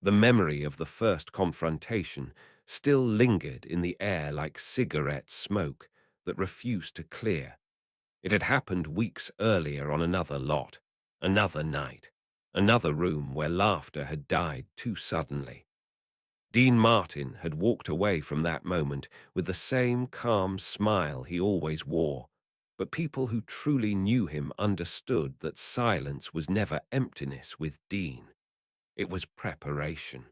The memory of the first confrontation still lingered in the air like cigarette smoke that refused to clear. It had happened weeks earlier on another lot, another night, another room where laughter had died too suddenly. Dean Martin had walked away from that moment with the same calm smile he always wore, but people who truly knew him understood that silence was never emptiness with Dean. It was preparation.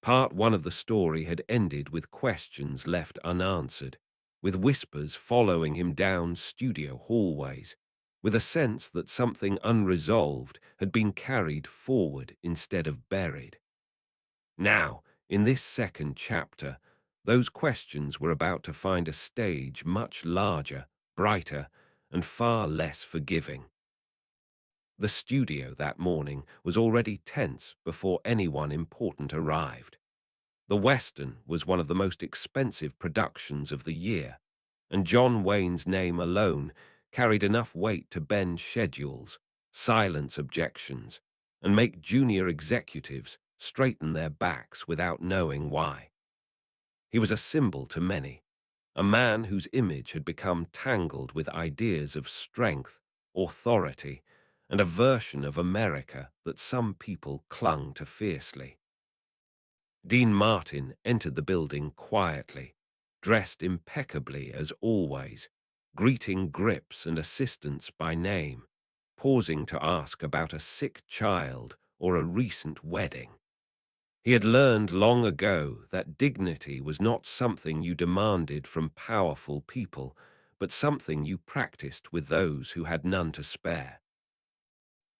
Part one of the story had ended with questions left unanswered, with whispers following him down studio hallways, with a sense that something unresolved had been carried forward instead of buried. Now, in this second chapter, those questions were about to find a stage much larger, brighter, and far less forgiving. The studio that morning was already tense before anyone important arrived. The Western was one of the most expensive productions of the year, and John Wayne's name alone carried enough weight to bend schedules, silence objections, and make junior executives straighten their backs without knowing why. He was a symbol to many, a man whose image had become tangled with ideas of strength, authority, and a version of America that some people clung to fiercely. Dean Martin entered the building quietly, dressed impeccably as always, greeting grips and assistants by name, pausing to ask about a sick child or a recent wedding. He had learned long ago that dignity was not something you demanded from powerful people, but something you practiced with those who had none to spare.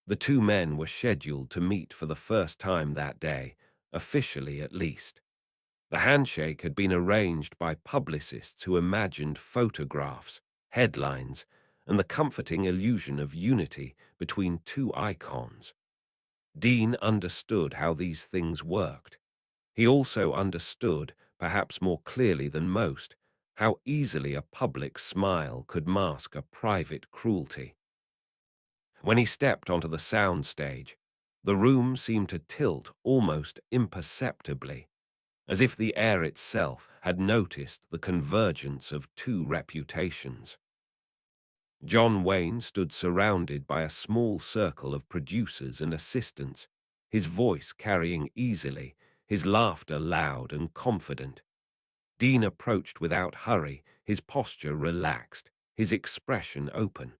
The two men were scheduled to meet for the first time that day, officially at least. The handshake had been arranged by publicists who imagined photographs, headlines, and the comforting illusion of unity between two icons. Dean understood how these things worked. He also understood, perhaps more clearly than most, how easily a public smile could mask a private cruelty. When he stepped onto the sound stage, the room seemed to tilt almost imperceptibly, as if the air itself had noticed the convergence of two reputations. John Wayne stood surrounded by a small circle of producers and assistants, his voice carrying easily, his laughter loud and confident. Dean approached without hurry, his posture relaxed, his expression open.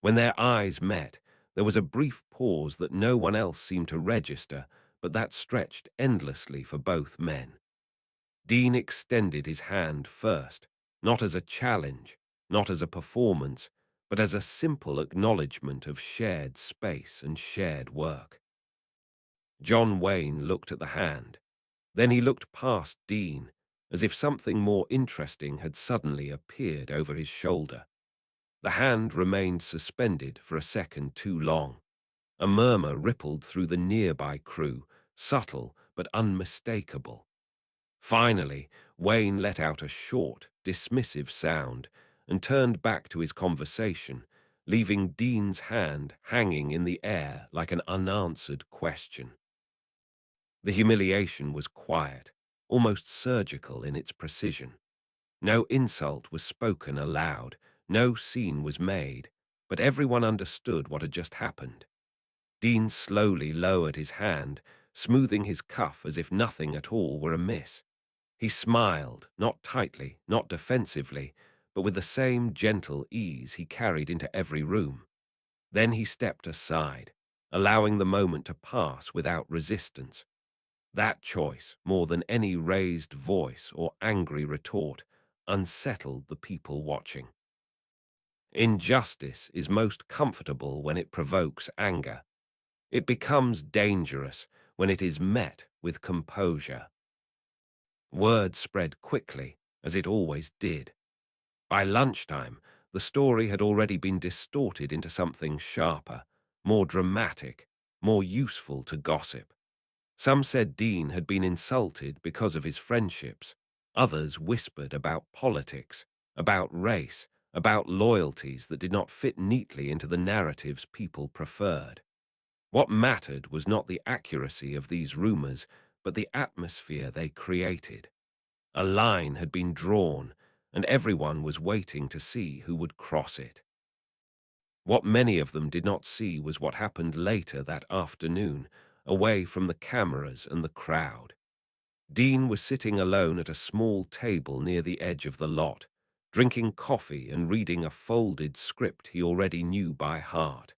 When their eyes met, there was a brief pause that no one else seemed to register, but that stretched endlessly for both men. Dean extended his hand first, not as a challenge, not as a performance, but as a simple acknowledgement of shared space and shared work. John Wayne looked at the hand. Then he looked past Dean, as if something more interesting had suddenly appeared over his shoulder. The hand remained suspended for a second too long. A murmur rippled through the nearby crew, subtle but unmistakable. Finally, Wayne let out a short, dismissive sound and turned back to his conversation, leaving Dean's hand hanging in the air like an unanswered question. The humiliation was quiet, almost surgical in its precision. No insult was spoken aloud, no scene was made, but everyone understood what had just happened. Dean slowly lowered his hand, smoothing his cuff as if nothing at all were amiss. He smiled, not tightly, not defensively, but with the same gentle ease he carried into every room. Then he stepped aside, allowing the moment to pass without resistance. That choice, more than any raised voice or angry retort, unsettled the people watching. Injustice is most comfortable when it provokes anger. It becomes dangerous when it is met with composure. Word spread quickly, as it always did. By lunchtime, the story had already been distorted into something sharper, more dramatic, more useful to gossip. Some said Dean had been insulted because of his friendships. Others whispered about politics, about race, about loyalties that did not fit neatly into the narratives people preferred. What mattered was not the accuracy of these rumors, but the atmosphere they created. A line had been drawn, and everyone was waiting to see who would cross it. What many of them did not see was what happened later that afternoon, away from the cameras and the crowd. Dean was sitting alone at a small table near the edge of the lot, drinking coffee and reading a folded script he already knew by heart.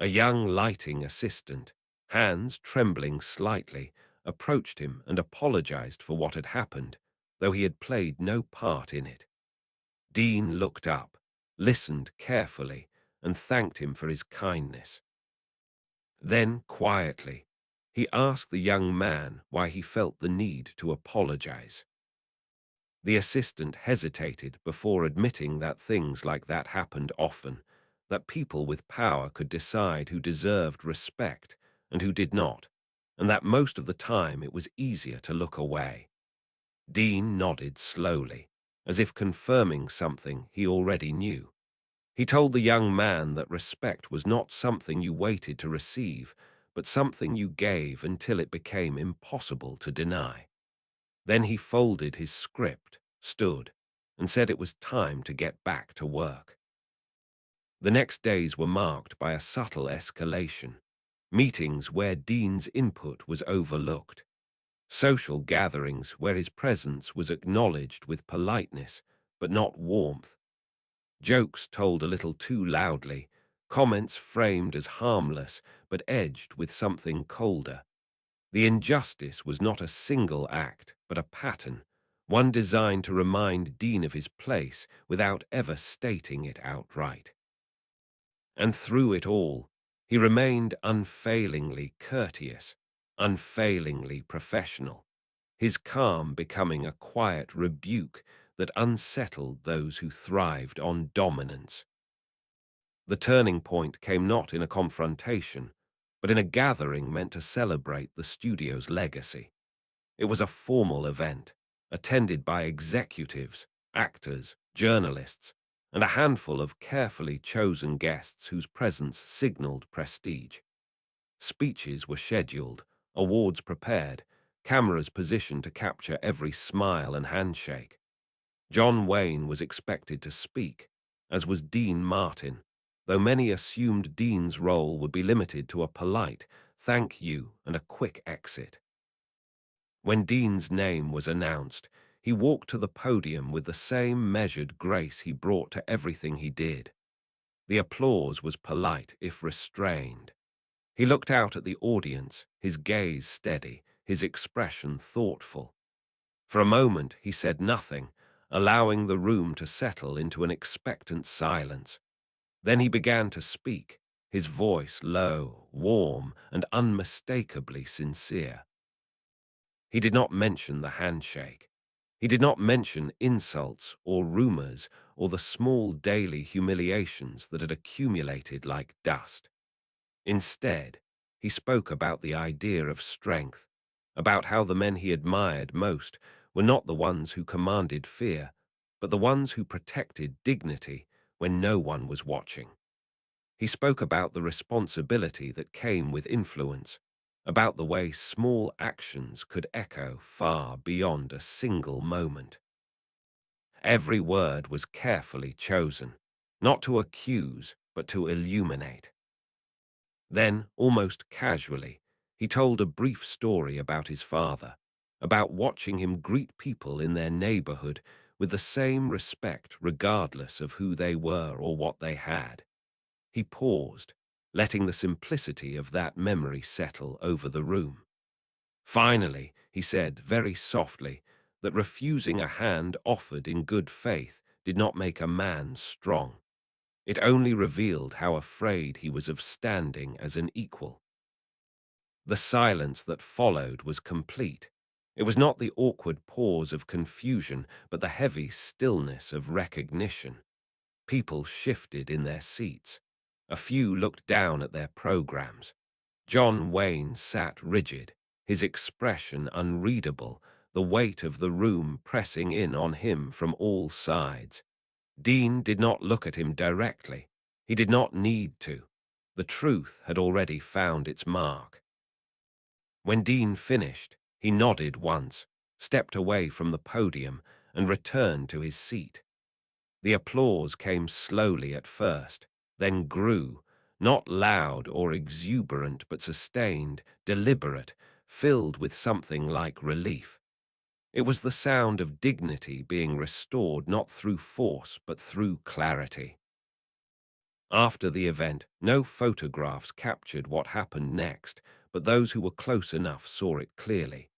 A young lighting assistant, hands trembling slightly, approached him and apologized for what had happened, though he had played no part in it. Dean looked up, listened carefully, and thanked him for his kindness. Then, quietly, he asked the young man why he felt the need to apologize. The assistant hesitated before admitting that things like that happened often, that people with power could decide who deserved respect and who did not, and that most of the time it was easier to look away. Dean nodded slowly, as if confirming something he already knew. He told the young man that respect was not something you waited to receive, but something you gave until it became impossible to deny. Then he folded his script, stood, and said it was time to get back to work. The next days were marked by a subtle escalation, meetings where Dean's input was overlooked, social gatherings where his presence was acknowledged with politeness but not warmth, jokes told a little too loudly, comments framed as harmless but edged with something colder. The injustice was not a single act, but a pattern, one designed to remind Dean of his place without ever stating it outright. And through it all, he remained unfailingly courteous, unfailingly professional, his calm becoming a quiet rebuke that unsettled those who thrived on dominance. The turning point came not in a confrontation, but in a gathering meant to celebrate the studio's legacy. It was a formal event, attended by executives, actors, journalists, and a handful of carefully chosen guests whose presence signaled prestige. Speeches were scheduled, awards prepared, cameras positioned to capture every smile and handshake. John Wayne was expected to speak, as was Dean Martin, though many assumed Dean's role would be limited to a polite thank you and a quick exit. When Dean's name was announced, he walked to the podium with the same measured grace he brought to everything he did. The applause was polite, if restrained. He looked out at the audience, his gaze steady, his expression thoughtful. For a moment he said nothing, allowing the room to settle into an expectant silence. Then he began to speak, his voice low, warm, and unmistakably sincere. He did not mention the handshake. He did not mention insults or rumors or the small daily humiliations that had accumulated like dust. Instead, he spoke about the idea of strength, about how the men he admired most were not the ones who commanded fear, but the ones who protected dignity when no one was watching. He spoke about the responsibility that came with influence, about the way small actions could echo far beyond a single moment. Every word was carefully chosen, not to accuse, but to illuminate. Then, almost casually, he told a brief story about his father, about watching him greet people in their neighborhood with the same respect regardless of who they were or what they had. He paused, letting the simplicity of that memory settle over the room. Finally, he said very softly that refusing a hand offered in good faith did not make a man strong. It only revealed how afraid he was of standing as an equal. The silence that followed was complete. It was not the awkward pause of confusion, but the heavy stillness of recognition. People shifted in their seats. A few looked down at their programs. John Wayne sat rigid, his expression unreadable, the weight of the room pressing in on him from all sides. Dean did not look at him directly. He did not need to. The truth had already found its mark. When Dean finished, he nodded once, stepped away from the podium, and returned to his seat. The applause came slowly at first, then grew, not loud or exuberant, but sustained, deliberate, filled with something like relief. It was the sound of dignity being restored not through force but through clarity. After the event, no photographs captured what happened next, but those who were close enough saw it clearly.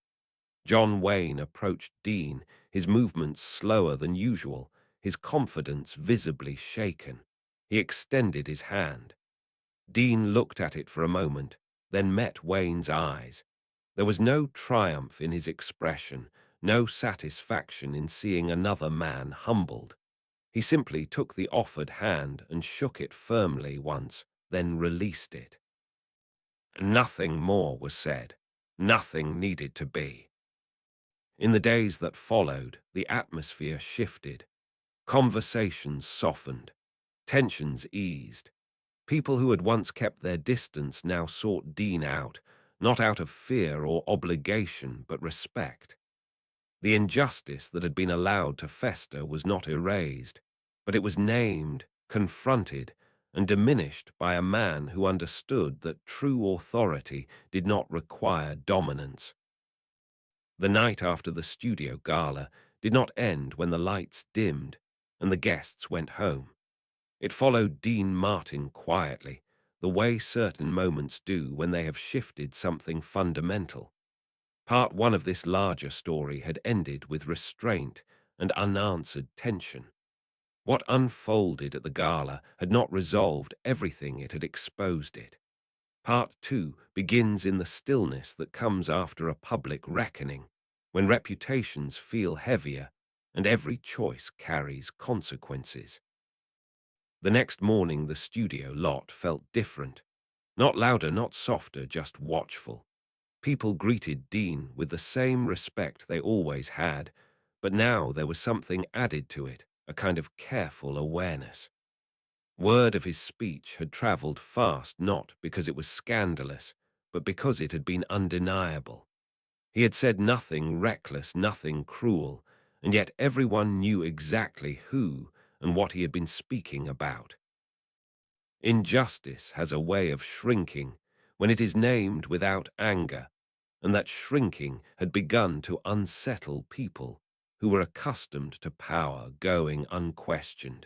John Wayne approached Dean, his movements slower than usual, his confidence visibly shaken. He extended his hand. Dean looked at it for a moment, then met Wayne's eyes. There was no triumph in his expression, no satisfaction in seeing another man humbled. He simply took the offered hand and shook it firmly once, then released it. Nothing more was said. Nothing needed to be. In the days that followed, the atmosphere shifted. Conversations softened. Tensions eased. People who had once kept their distance now sought Dean out, not out of fear or obligation, but respect. The injustice that had been allowed to fester was not erased, but it was named, confronted, and diminished by a man who understood that true authority did not require dominance. The night after the studio gala did not end when the lights dimmed and the guests went home. It followed Dean Martin quietly, the way certain moments do when they have shifted something fundamental. Part one of this larger story had ended with restraint and unanswered tension. What unfolded at the gala had not resolved everything, it had exposed it. Part two begins in the stillness that comes after a public reckoning, when reputations feel heavier and every choice carries consequences. The next morning the studio lot felt different. Not louder, not softer, just watchful. People greeted Dean with the same respect they always had, but now there was something added to it, a kind of careful awareness. Word of his speech had travelled fast not because it was scandalous, but because it had been undeniable. He had said nothing reckless, nothing cruel, and yet everyone knew exactly who and what he had been speaking about. Injustice has a way of shrinking when it is named without anger, and that shrinking had begun to unsettle people who were accustomed to power going unquestioned.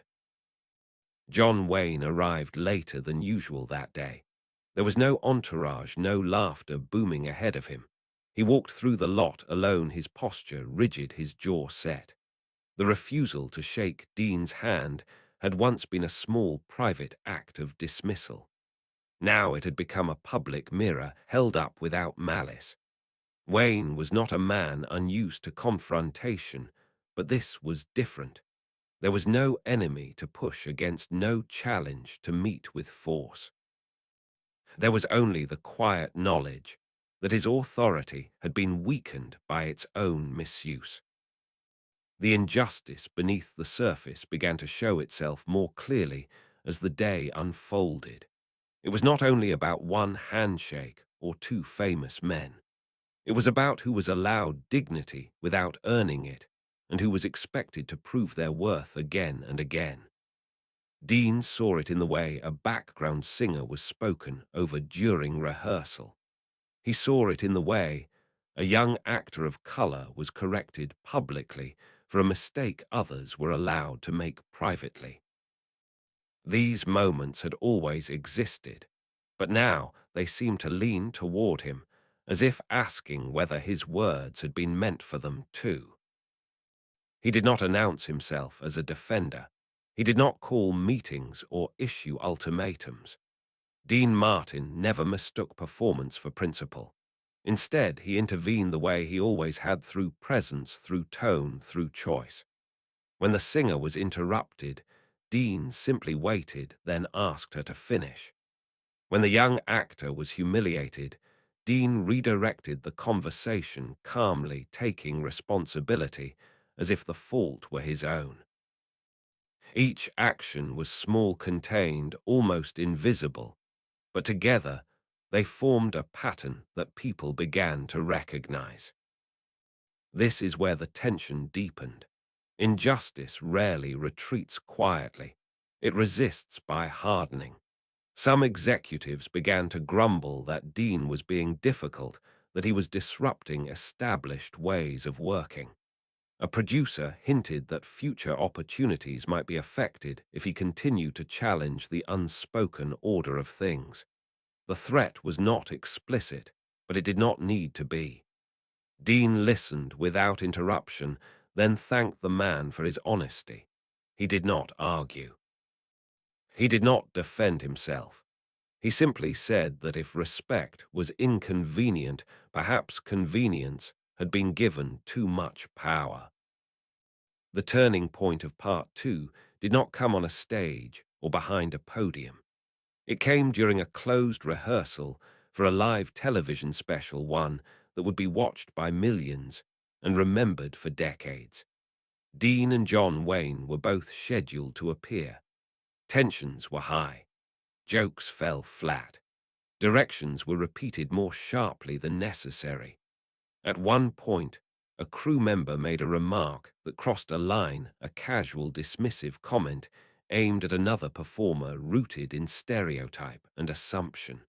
John Wayne arrived later than usual that day. There was no entourage, no laughter booming ahead of him. He walked through the lot alone, his posture rigid, his jaw set. The refusal to shake Dean's hand had once been a small private act of dismissal. Now it had become a public mirror held up without malice. Wayne was not a man unused to confrontation, but this was different. There was no enemy to push against, no challenge to meet with force. There was only the quiet knowledge that his authority had been weakened by its own misuse. The injustice beneath the surface began to show itself more clearly as the day unfolded. It was not only about one handshake or two famous men. It was about who was allowed dignity without earning it, and who was expected to prove their worth again and again. Dean saw it in the way a background singer was spoken over during rehearsal. He saw it in the way a young actor of color was corrected publicly for a mistake others were allowed to make privately. These moments had always existed, but now they seemed to lean toward him, as if asking whether his words had been meant for them too. He did not announce himself as a defender. He did not call meetings or issue ultimatums. Dean Martin never mistook performance for principle. Instead, he intervened the way he always had, through presence, through tone, through choice. When the singer was interrupted, Dean simply waited, then asked her to finish. When the young actor was humiliated, Dean redirected the conversation, calmly taking responsibility, as if the fault were his own. Each action was small, contained, almost invisible, but together they formed a pattern that people began to recognize. This is where the tension deepened. Injustice rarely retreats quietly. It resists by hardening. Some executives began to grumble that Dean was being difficult, that he was disrupting established ways of working. A producer hinted that future opportunities might be affected if he continued to challenge the unspoken order of things. The threat was not explicit, but it did not need to be. Dean listened without interruption, then thanked the man for his honesty. He did not argue. He did not defend himself. He simply said that if respect was inconvenient, perhaps convenience had been given too much power. The turning point of part two did not come on a stage or behind a podium. It came during a closed rehearsal for a live television special, one that would be watched by millions and remembered for decades. Dean and John Wayne were both scheduled to appear. Tensions were high. Jokes fell flat. Directions were repeated more sharply than necessary. At one point, a crew member made a remark that crossed a line, a casual, dismissive comment aimed at another performer rooted in stereotype and assumption.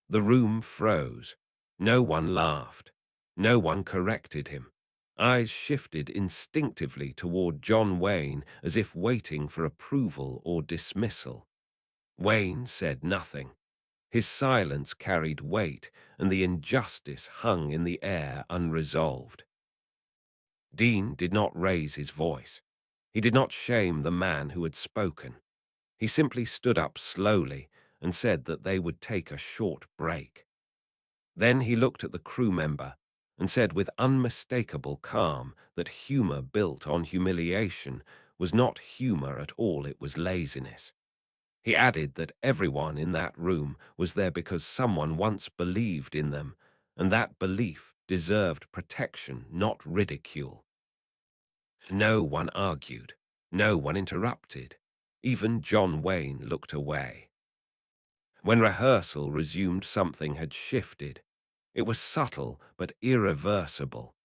The room froze. No one laughed. No one corrected him. Eyes shifted instinctively toward John Wayne as if waiting for approval or dismissal. Wayne said nothing. His silence carried weight, and the injustice hung in the air unresolved. Dean did not raise his voice. He did not shame the man who had spoken. He simply stood up slowly and said that they would take a short break. Then he looked at the crew member and said with unmistakable calm that humor built on humiliation was not humor at all, it was laziness. He added that everyone in that room was there because someone once believed in them, and that belief deserved protection, not ridicule. No one argued. No one interrupted. Even John Wayne looked away. When rehearsal resumed, something had shifted. It was subtle but irreversible.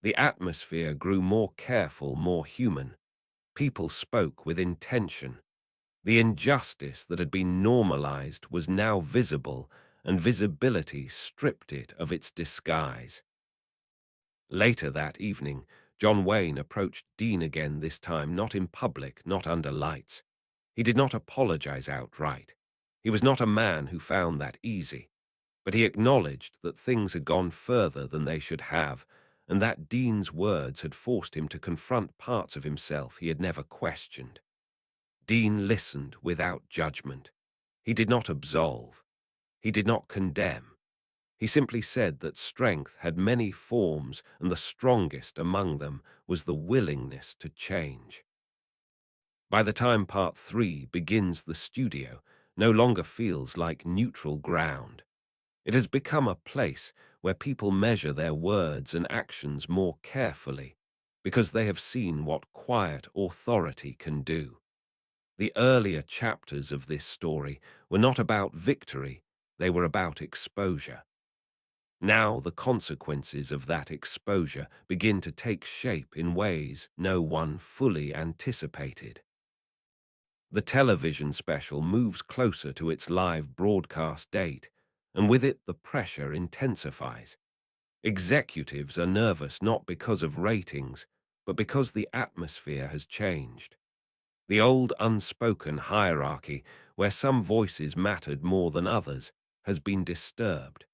The atmosphere grew more careful, more human. People spoke with intention. The injustice that had been normalized was now visible, and visibility stripped it of its disguise. Later that evening, John Wayne approached Dean again, this time not in public, not under lights. He did not apologize outright. He was not a man who found that easy, but he acknowledged that things had gone further than they should have, and that Dean's words had forced him to confront parts of himself he had never questioned. Dean listened without judgment. He did not absolve. He did not condemn. He simply said that strength had many forms, and the strongest among them was the willingness to change. By the time part three begins, the studio no longer feels like neutral ground. It has become a place where people measure their words and actions more carefully because they have seen what quiet authority can do. The earlier chapters of this story were not about victory, they were about exposure. Now the consequences of that exposure begin to take shape in ways no one fully anticipated. The television special moves closer to its live broadcast date, and with it the pressure intensifies. Executives are nervous not because of ratings, but because the atmosphere has changed. The old unspoken hierarchy, where some voices mattered more than others, has been disturbed.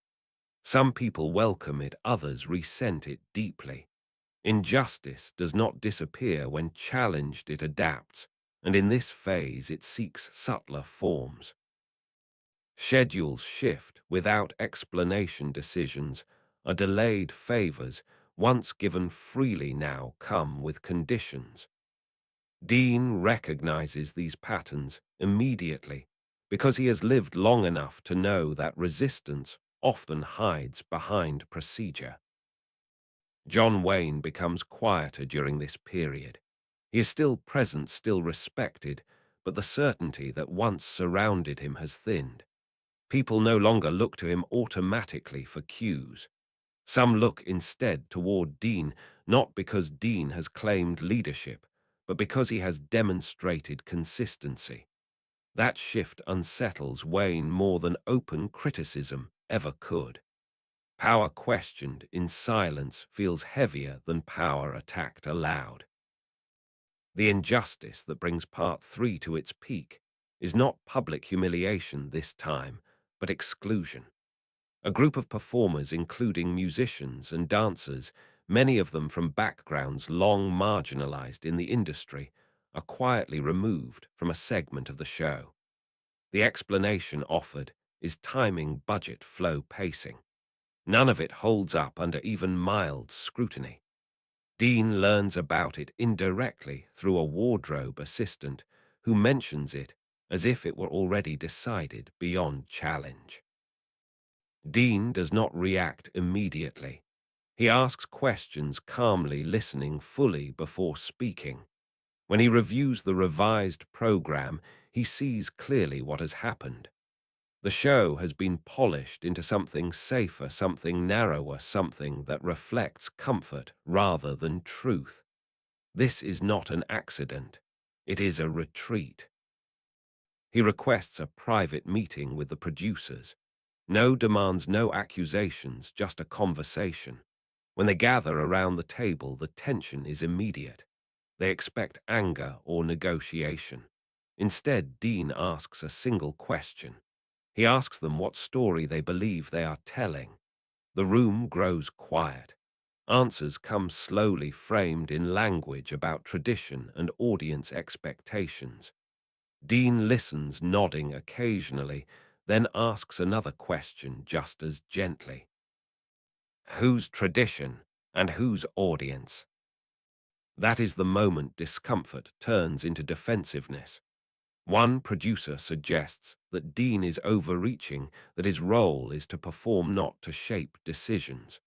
Some people welcome it, others resent it deeply. Injustice does not disappear when challenged, it adapts, and in this phase it seeks subtler forms. Schedules shift without explanation, decisions are delayed, favors once given freely now come with conditions. Dean recognizes these patterns immediately because he has lived long enough to know that resistance often hides behind procedure. John Wayne becomes quieter during this period. He is still present, still respected, but the certainty that once surrounded him has thinned. People no longer look to him automatically for cues. Some look instead toward Dean, not because Dean has claimed leadership, but because he has demonstrated consistency. That shift unsettles Wayne more than open criticism ever could. Power questioned in silence feels heavier than power attacked aloud. The injustice that brings Part 3 to its peak is not public humiliation this time, but exclusion. A group of performers, including musicians and dancers, many of them from backgrounds long marginalized in the industry, are quietly removed from a segment of the show. The explanation offered is timing, budget, flow, pacing. None of it holds up under even mild scrutiny. Dean learns about it indirectly through a wardrobe assistant who mentions it as if it were already decided beyond challenge. Dean does not react immediately. He asks questions calmly, listening fully before speaking. When he reviews the revised program, he sees clearly what has happened. The show has been polished into something safer, something narrower, something that reflects comfort rather than truth. This is not an accident. It is a retreat. He requests a private meeting with the producers. No demands, no accusations, just a conversation. When they gather around the table, the tension is immediate. They expect anger or negotiation. Instead, Dean asks a single question. He asks them what story they believe they are telling. The room grows quiet. Answers come slowly, framed in language about tradition and audience expectations. Dean listens, nodding occasionally, then asks another question just as gently. Whose tradition and whose audience? That is the moment discomfort turns into defensiveness. One producer suggests that Dean is overreaching, that his role is to perform, not to shape decisions.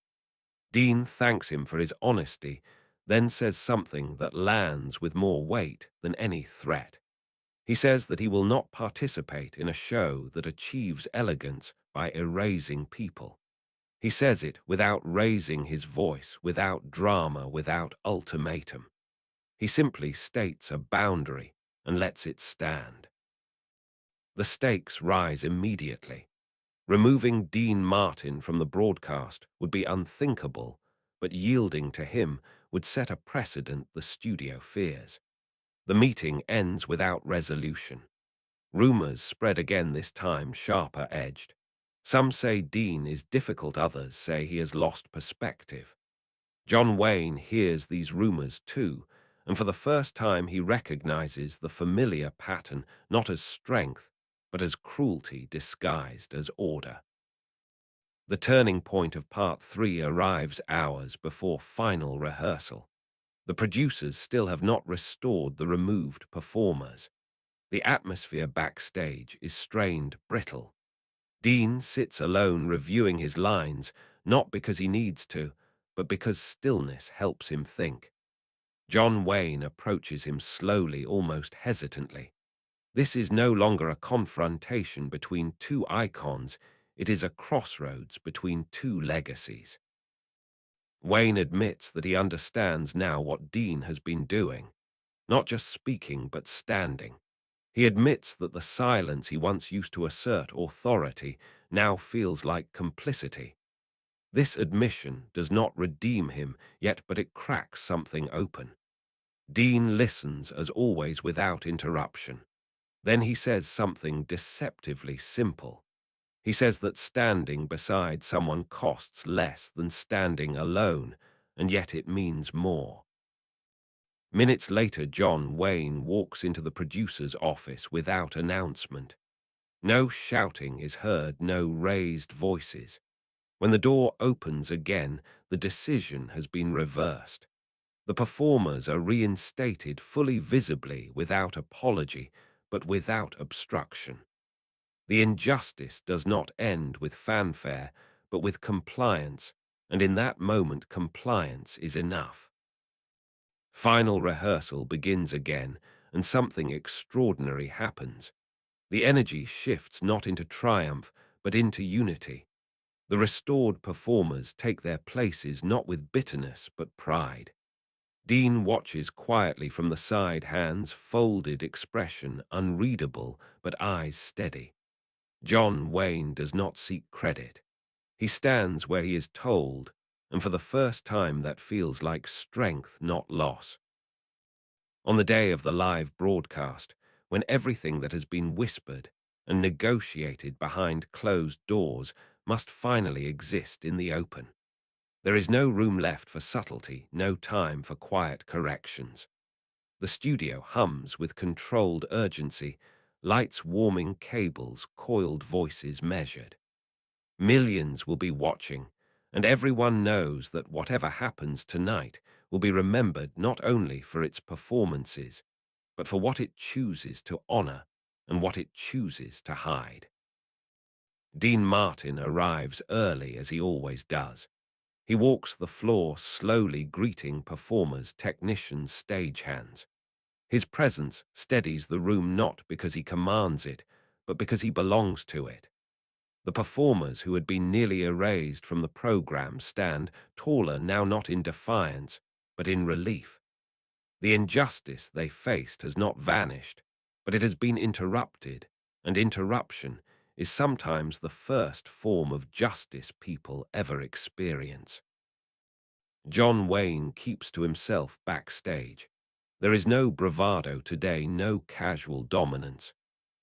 Dean thanks him for his honesty, then says something that lands with more weight than any threat. He says that he will not participate in a show that achieves elegance by erasing people. He says it without raising his voice, without drama, without ultimatum. He simply states a boundary and lets it stand. The stakes rise immediately. Removing Dean Martin from the broadcast would be unthinkable, but yielding to him would set a precedent the studio fears. The meeting ends without resolution. Rumors spread again, this time sharper-edged. Some say Dean is difficult, others say he has lost perspective. John Wayne hears these rumors too, and for the first time he recognizes the familiar pattern not as strength, but as cruelty disguised as order. The turning point of Part 3 arrives hours before final rehearsal. The producers still have not restored the removed performers. The atmosphere backstage is strained, brittle. Dean sits alone reviewing his lines, not because he needs to, but because stillness helps him think. John Wayne approaches him slowly, almost hesitantly. This is no longer a confrontation between two icons, it is a crossroads between two legacies. Wayne admits that he understands now what Dean has been doing, not just speaking but standing. He admits that the silence he once used to assert authority now feels like complicity. This admission does not redeem him yet, but it cracks something open. Dean listens, as always, without interruption. Then he says something deceptively simple. He says that standing beside someone costs less than standing alone, and yet it means more. Minutes later, John Wayne walks into the producer's office without announcement. No shouting is heard, no raised voices. When the door opens again, the decision has been reversed. The performers are reinstated fully visibly, without apology, but without obstruction. The injustice does not end with fanfare, but with compliance, and in that moment compliance is enough. Final rehearsal begins again, and something extraordinary happens. The energy shifts not into triumph, but into unity. The restored performers take their places not with bitterness but pride. Dean watches quietly from the side, hands folded, expression unreadable but eyes steady. John Wayne does not seek credit. He stands where he is told, and for the first time that feels like strength, not loss. On the day of the live broadcast, when everything that has been whispered and negotiated behind closed doors must finally exist in the open, there is no room left for subtlety, no time for quiet corrections. The studio hums with controlled urgency, lights warming, cables, coiled voices measured. Millions will be watching, and everyone knows that whatever happens tonight will be remembered not only for its performances, but for what it chooses to honor and what it chooses to hide. Dean Martin arrives early as he always does. He walks the floor slowly, greeting performers, technicians, stagehands. His presence steadies the room not because he commands it, but because he belongs to it. The performers who had been nearly erased from the program stand taller now, not in defiance, but in relief. The injustice they faced has not vanished, but it has been interrupted, and interruption is sometimes the first form of justice people ever experience. John Wayne keeps to himself backstage. There is no bravado today, no casual dominance.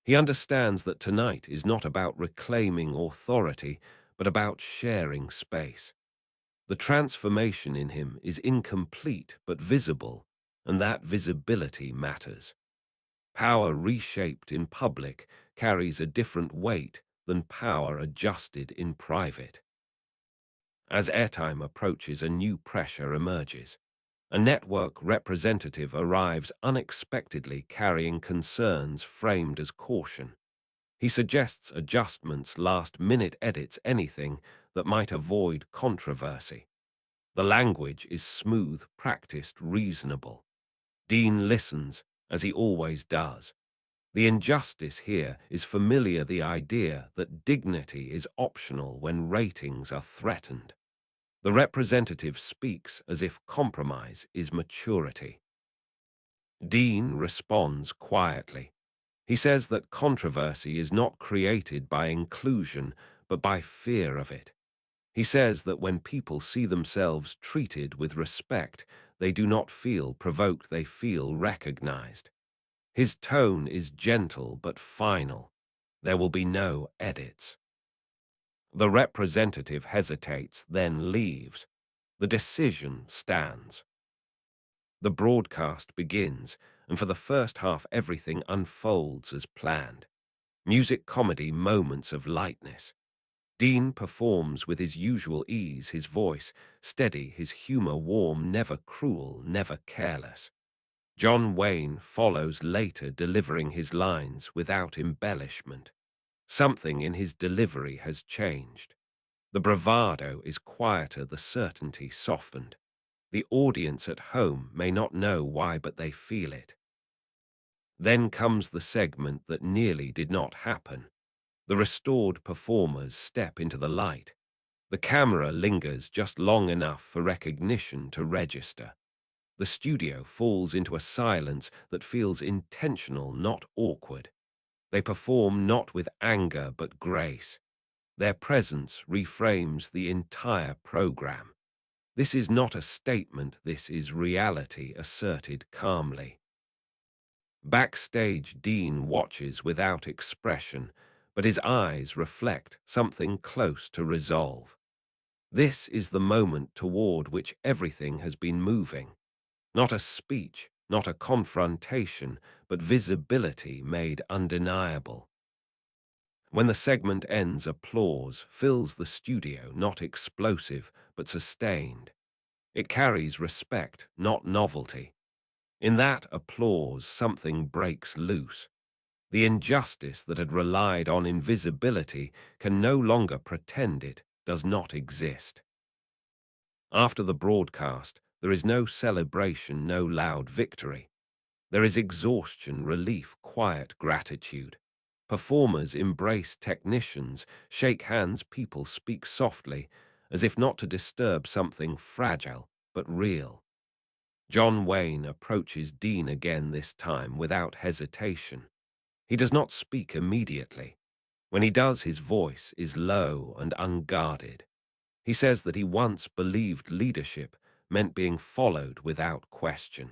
He understands that tonight is not about reclaiming authority, but about sharing space. The transformation in him is incomplete but visible, and that visibility matters. Power reshaped in public carries a different weight than power adjusted in private. As airtime approaches, a new pressure emerges. A network representative arrives unexpectedly, carrying concerns framed as caution. He suggests adjustments, last-minute edits, anything that might avoid controversy. The language is smooth, practiced, reasonable. Dean listens, as he always does. The injustice here is familiar, the idea that dignity is optional when ratings are threatened. The representative speaks as if compromise is maturity. Dean responds quietly. He says that controversy is not created by inclusion, but by fear of it. He says that when people see themselves treated with respect, they do not feel provoked, they feel recognized. His tone is gentle but final. There will be no edits. The representative hesitates, then leaves. The decision stands. The broadcast begins, and for the first half everything unfolds as planned. Music, comedy, moments of lightness. Dean performs with his usual ease, his voice steady, his humor warm, never cruel, never careless. John Wayne follows later, delivering his lines without embellishment. Something in his delivery has changed. The bravado is quieter, the certainty softened. The audience at home may not know why, but they feel it. Then comes the segment that nearly did not happen. The restored performers step into the light. The camera lingers just long enough for recognition to register. The studio falls into a silence that feels intentional, not awkward. They perform not with anger but grace. Their presence reframes the entire program. This is not a statement, this is reality asserted calmly. Backstage, Dean watches without expression, but his eyes reflect something close to resolve. This is the moment toward which everything has been moving. Not a speech, not a confrontation, but visibility made undeniable. When the segment ends, applause fills the studio, not explosive, but sustained. It carries respect, not novelty. In that applause, something breaks loose. The injustice that had relied on invisibility can no longer pretend it does not exist. After the broadcast, there is no celebration, no loud victory. There is exhaustion, relief, quiet gratitude. Performers embrace technicians, shake hands, people speak softly, as if not to disturb something fragile but real. John Wayne approaches Dean again this time without hesitation. He does not speak immediately. When he does, his voice is low and unguarded. He says that he once believed leadership meant being followed without question.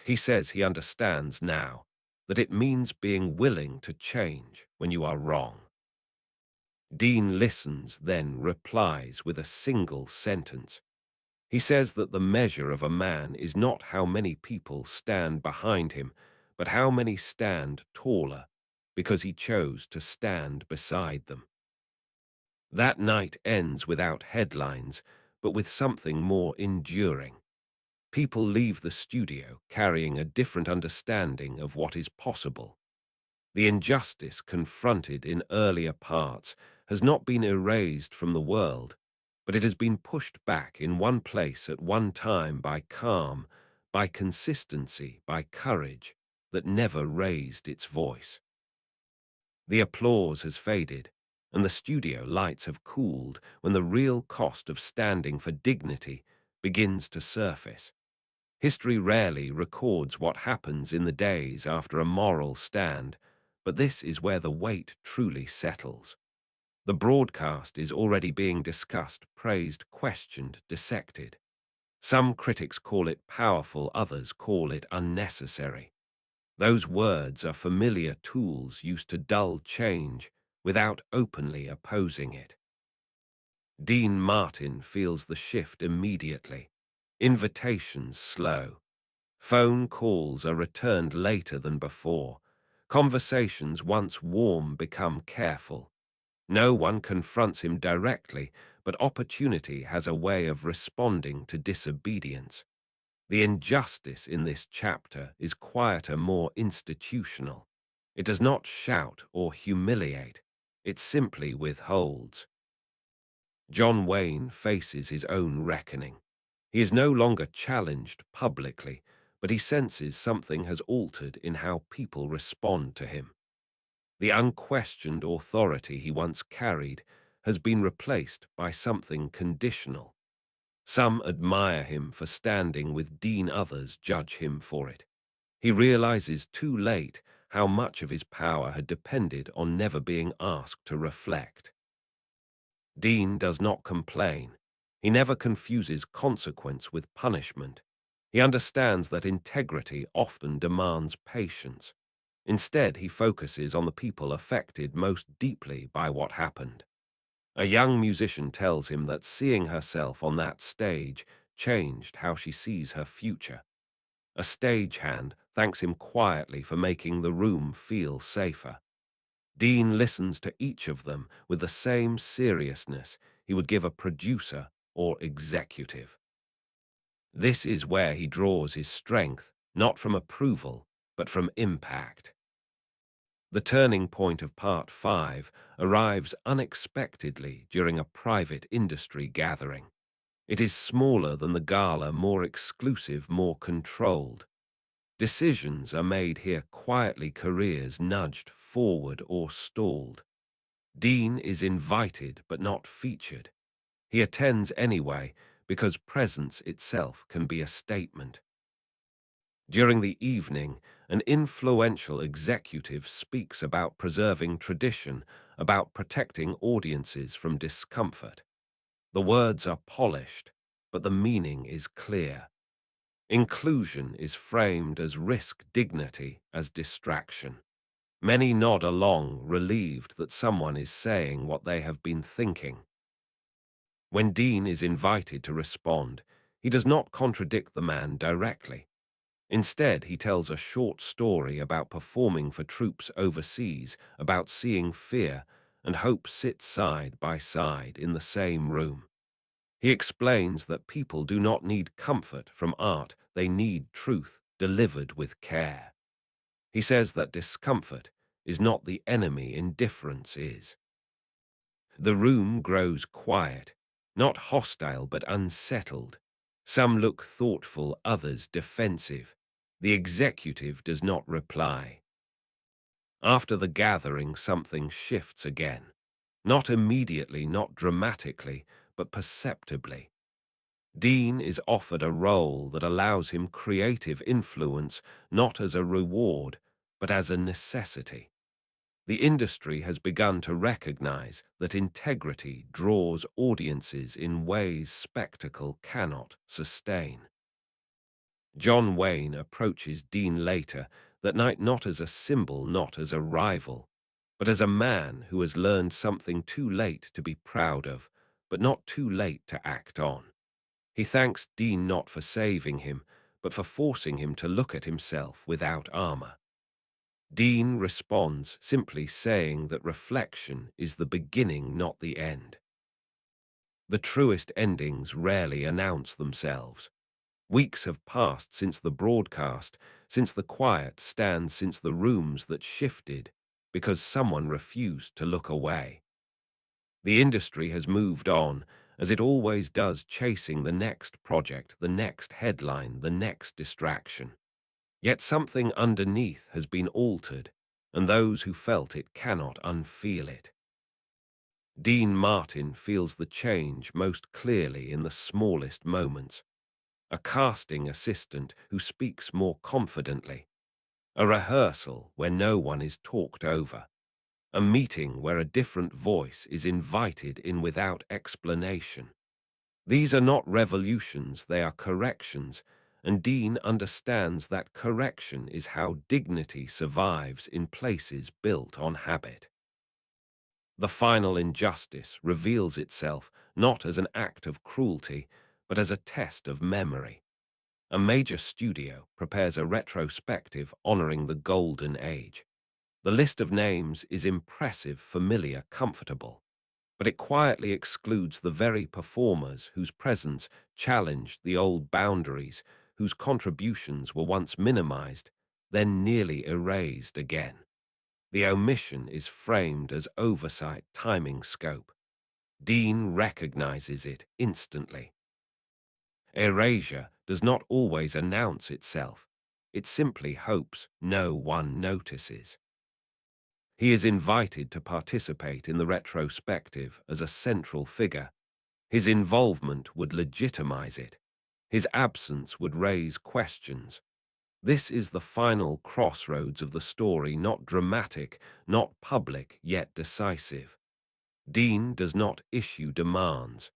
He says he understands now that it means being willing to change when you are wrong. Dean listens, then replies with a single sentence. He says that the measure of a man is not how many people stand behind him, but how many stand taller, because he chose to stand beside them. That night ends without headlines, but with something more enduring. People leave the studio carrying a different understanding of what is possible. The injustice confronted in earlier parts has not been erased from the world, but it has been pushed back in one place at one time by calm, by consistency, by courage that never raised its voice. The applause has faded, and the studio lights have cooled when the real cost of standing for dignity begins to surface. History rarely records what happens in the days after a moral stand, but this is where the weight truly settles. The broadcast is already being discussed, praised, questioned, dissected. Some critics call it powerful, others call it unnecessary. Those words are familiar tools used to dull change without openly opposing it. Dean Martin feels the shift immediately. Invitations slow. Phone calls are returned later than before. Conversations once warm become careful. No one confronts him directly, but opportunity has a way of responding to disobedience. The injustice in this chapter is quieter, more institutional. It does not shout or humiliate. It simply withholds. John Wayne faces his own reckoning. He is no longer challenged publicly, but he senses something has altered in how people respond to him. The unquestioned authority he once carried has been replaced by something conditional. Some admire him for standing with Dean, others judge him for it. He realizes too late how much of his power had depended on never being asked to reflect. Dean does not complain. He never confuses consequence with punishment. He understands that integrity often demands patience. Instead, he focuses on the people affected most deeply by what happened. A young musician tells him that seeing herself on that stage changed how she sees her future. A stagehand thanks him quietly for making the room feel safer. Dean listens to each of them with the same seriousness he would give a producer or executive. This is where he draws his strength, not from approval, but from impact. The turning point of Part 5 arrives unexpectedly during a private industry gathering. It is smaller than the gala, more exclusive, more controlled. Decisions are made here quietly, careers nudged forward or stalled. Dean is invited but not featured. He attends anyway because presence itself can be a statement. During the evening, an influential executive speaks about preserving tradition, about protecting audiences from discomfort. The words are polished, but the meaning is clear. Inclusion is framed as risk, dignity as distraction. Many nod along, relieved that someone is saying what they have been thinking. When Dean is invited to respond, he does not contradict the man directly. Instead, he tells a short story about performing for troops overseas, about seeing fear and hope sit side by side in the same room. He explains that people do not need comfort from art, they need truth delivered with care. He says that discomfort is not the enemy, indifference is. The room grows quiet, not hostile but unsettled. Some look thoughtful, others defensive. The executive does not reply. After the gathering, something shifts again. Not immediately, not dramatically, but perceptibly. Dean is offered a role that allows him creative influence, not as a reward, but as a necessity. The industry has begun to recognize that integrity draws audiences in ways spectacle cannot sustain. John Wayne approaches Dean later that night not as a symbol, not as a rival, but as a man who has learned something too late to be proud of, but not too late to act on. He thanks Dean not for saving him, but for forcing him to look at himself without armor. Dean responds simply saying that reflection is the beginning, not the end. The truest endings rarely announce themselves. Weeks have passed since the broadcast, since the quiet stands, since the rooms that shifted, because someone refused to look away. The industry has moved on, as it always does, chasing the next project, the next headline, the next distraction. Yet something underneath has been altered, and those who felt it cannot unfeel it. Dean Martin feels the change most clearly in the smallest moments. A casting assistant who speaks more confidently, a rehearsal where no one is talked over, a meeting where a different voice is invited in without explanation. These are not revolutions, they are corrections, and Dean understands that correction is how dignity survives in places built on habit. The final injustice reveals itself not as an act of cruelty, but as a test of memory. A major studio prepares a retrospective honoring the Golden Age. The list of names is impressive, familiar, comfortable, but it quietly excludes the very performers whose presence challenged the old boundaries, whose contributions were once minimized, then nearly erased again. The omission is framed as oversight, timing, scope. Dean recognizes it instantly. Erasure does not always announce itself. It simply hopes no one notices. He is invited to participate in the retrospective as a central figure. His involvement would legitimize it. His absence would raise questions. This is the final crossroads of the story, not dramatic, not public, yet decisive. Dean does not issue demands.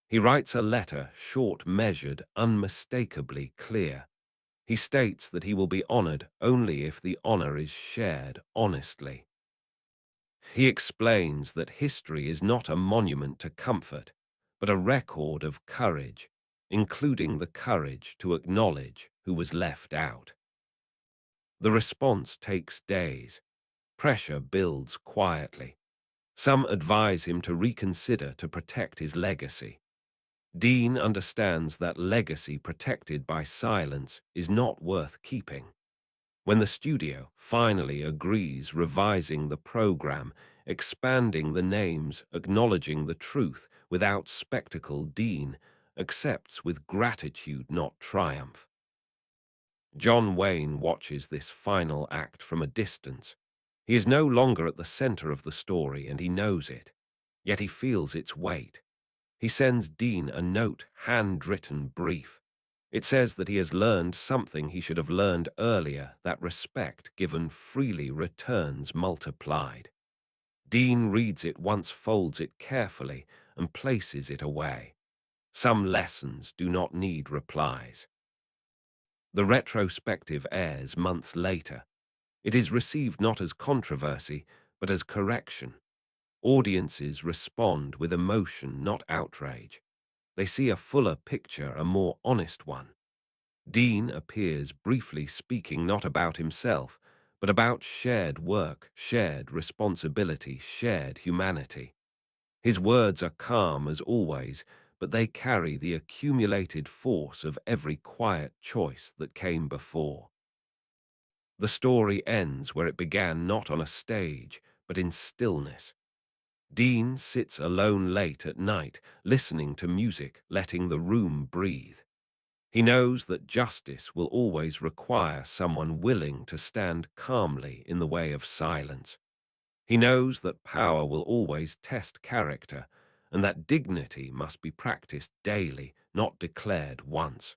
He writes a letter, short, measured, unmistakably clear. He states that he will be honored only if the honor is shared honestly. He explains that history is not a monument to comfort, but a record of courage, including the courage to acknowledge who was left out. The response takes days. Pressure builds quietly. Some advise him to reconsider to protect his legacy. Dean understands that legacy protected by silence is not worth keeping. When the studio finally agrees, revising the program, expanding the names, acknowledging the truth without spectacle, Dean accepts with gratitude, not triumph. John Wayne watches this final act from a distance. He is no longer at the center of the story, and he knows it, yet he feels its weight. He sends Dean a note, handwritten, brief. It says that he has learned something he should have learned earlier, that respect given freely returns multiplied. Dean reads it once, folds it carefully, and places it away. Some lessons do not need replies. The retrospective airs months later. It is received not as controversy, but as correction. Audiences respond with emotion, not outrage. They see a fuller picture, a more honest one. Dean appears briefly, speaking not about himself, but about shared work, shared responsibility, shared humanity. His words are calm as always, but they carry the accumulated force of every quiet choice that came before. The story ends where it began, not on a stage, but in stillness. Dean sits alone late at night, listening to music, letting the room breathe. He knows that justice will always require someone willing to stand calmly in the way of silence. He knows that power will always test character, and that dignity must be practiced daily, not declared once.